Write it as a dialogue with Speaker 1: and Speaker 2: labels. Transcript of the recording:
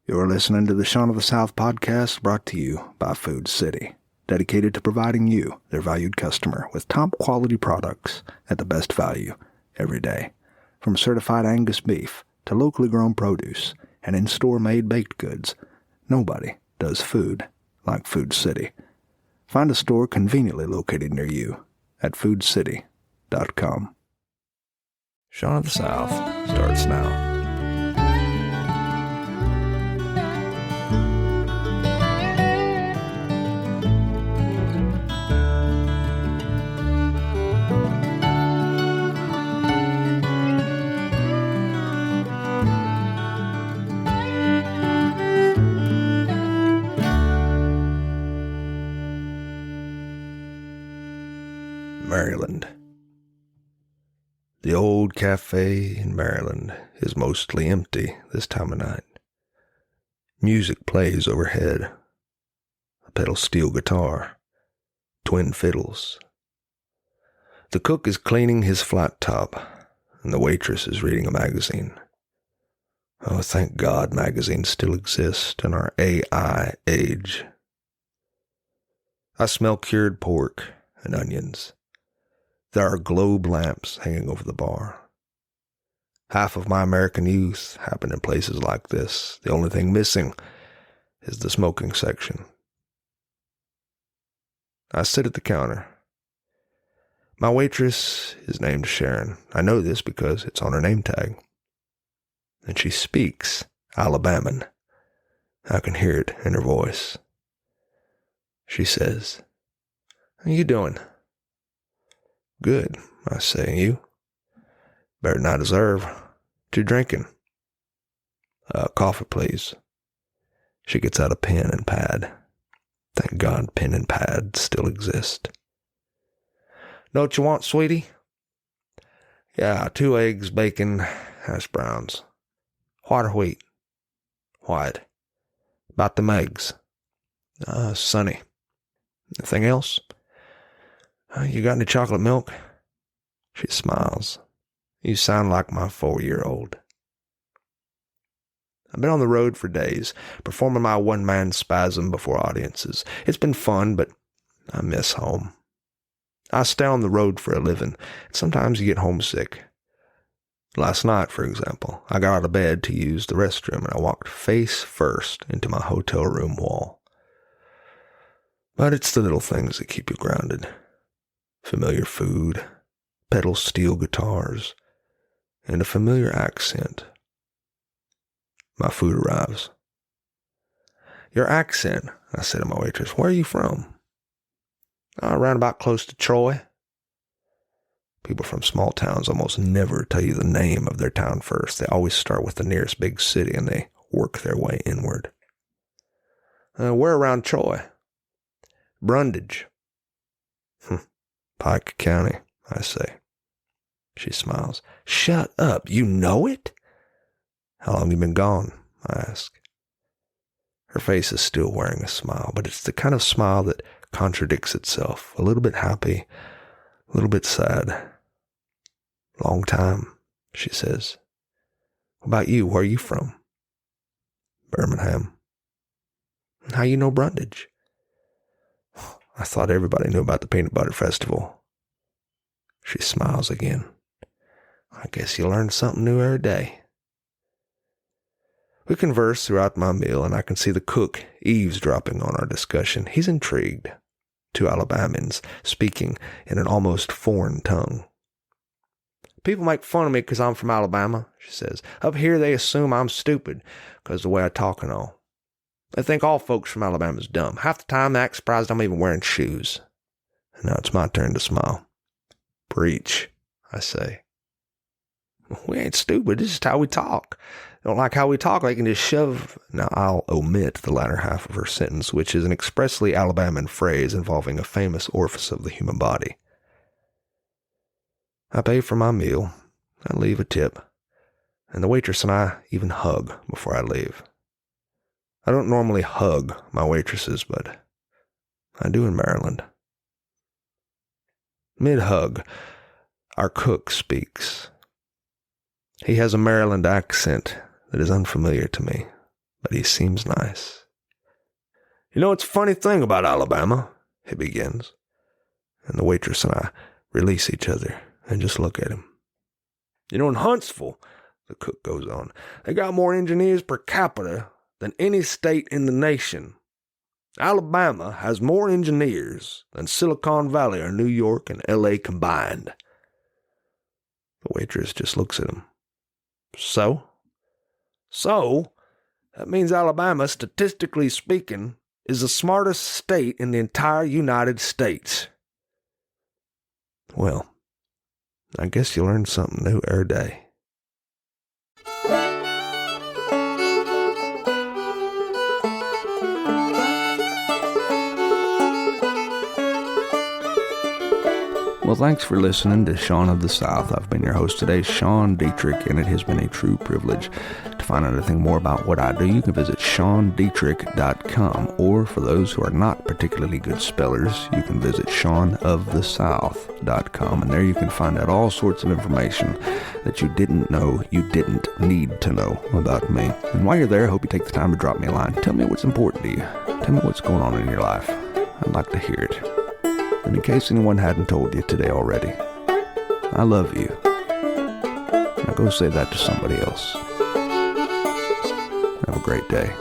Speaker 1: You're listening to the Shaun of the South podcast, brought to you by Food City, dedicated to providing you, their valued customer, with top quality products at the best value every day. From certified Angus beef to locally grown produce and in-store made baked goods, nobody does food like Food City. Find a store conveniently located near you at foodcity.com. Shaun of the South starts now. Maryland. The old cafe in Maryland is mostly empty this time of night. Music plays overhead. A pedal steel guitar. Twin fiddles. The cook is cleaning his flat top, and the waitress is reading a magazine. Oh, thank God magazines still exist in our AI age. I smell cured pork and onions. There are globe lamps hanging over the bar. Half of my American youth happened in places like this. The only thing missing is the smoking section. I sit at the counter. My waitress is named Sharon. I know this because it's on her name tag. And she speaks Alabaman. I can hear it in her voice. She says, "How you doing?" "Good," I say. "You?" "Better than I deserve. What you drinking?" "Coffee, please." She gets out a pen and pad. Thank God pen and pad still exist. "Know what you want, sweetie?" "Yeah, 2 eggs, bacon, hash browns." "White or wheat?" "White." "About them eggs?" Sunny." "Anything else?" "You got any chocolate milk?" She smiles. "You sound like my 4-year-old. I've been on the road for days, performing my one-man spasm before audiences. It's been fun, but I miss home. I stay on the road for a living, and sometimes you get homesick. Last night, for example, I got out of bed to use the restroom, and I walked face first into my hotel room wall. But it's the little things that keep you grounded. Familiar food, pedal steel guitars, and a familiar accent. My food arrives. "Your accent," I say to my waitress. "Where are you from?" "Around about close to Troy." People from small towns almost never tell you the name of their town first. They always start with the nearest big city and they work their way inward. "Where around Troy?" "Brundage." "Pike County," I say. She smiles. "Shut up, you know it?" "How long you been gone?" I ask. Her face is still wearing a smile, but it's the kind of smile that contradicts itself. A little bit happy, a little bit sad. "Long time," she says. "What about you? Where are you from?" "Birmingham." "How you know Brundage?" "I thought everybody knew about the Peanut Butter Festival." She smiles again. "I guess you learn something new every day." We converse throughout my meal, and I can see the cook eavesdropping on our discussion. He's intrigued. 2 Alabamians speaking in an almost foreign tongue. "People make fun of me because I'm from Alabama," she says. "Up here they assume I'm stupid because of the way I talk and all. They think all folks from Alabama is dumb. Half the time they act surprised I'm even wearing shoes." And now it's my turn to smile. "Preach," I say. "We ain't stupid. It's just how we talk. They don't like how we talk, they can just shove." Now I'll omit the latter half of her sentence, which is an expressly Alabaman phrase involving a famous orifice of the human body. I pay for my meal. I leave a tip. And the waitress and I even hug before I leave. I don't normally hug my waitresses, but I do in Maryland. Mid-hug, our cook speaks. He has a Maryland accent that is unfamiliar to me, but he seems nice. You know, it's a funny thing about Alabama, he begins. And the waitress and I release each other and just look at him. You know, in Huntsville, the cook goes on, they got more engineers per capita than any state in the nation. Alabama has more engineers than Silicon Valley or New York and L.A. combined. The waitress just looks at him. So, that means Alabama, statistically speaking, is the smartest state in the entire United States. Well, I guess you learn something new every day. Well, thanks for listening to Sean of the South. I've been your host today, Sean Dietrich, and it has been a true privilege. To find out anything more about what I do, you can visit SeanDietrich.com, or for those who are not particularly good spellers, you can visit SeanOfTheSouth.com, and there you can find out all sorts of information that you didn't know you didn't need to know about me. And while you're there, I hope you take the time to drop me a line. Tell me what's important to you. Tell me what's going on in your life. I'd like to hear it. And in case anyone hadn't told you today already, I love you. Now go say that to somebody else. Have a great day.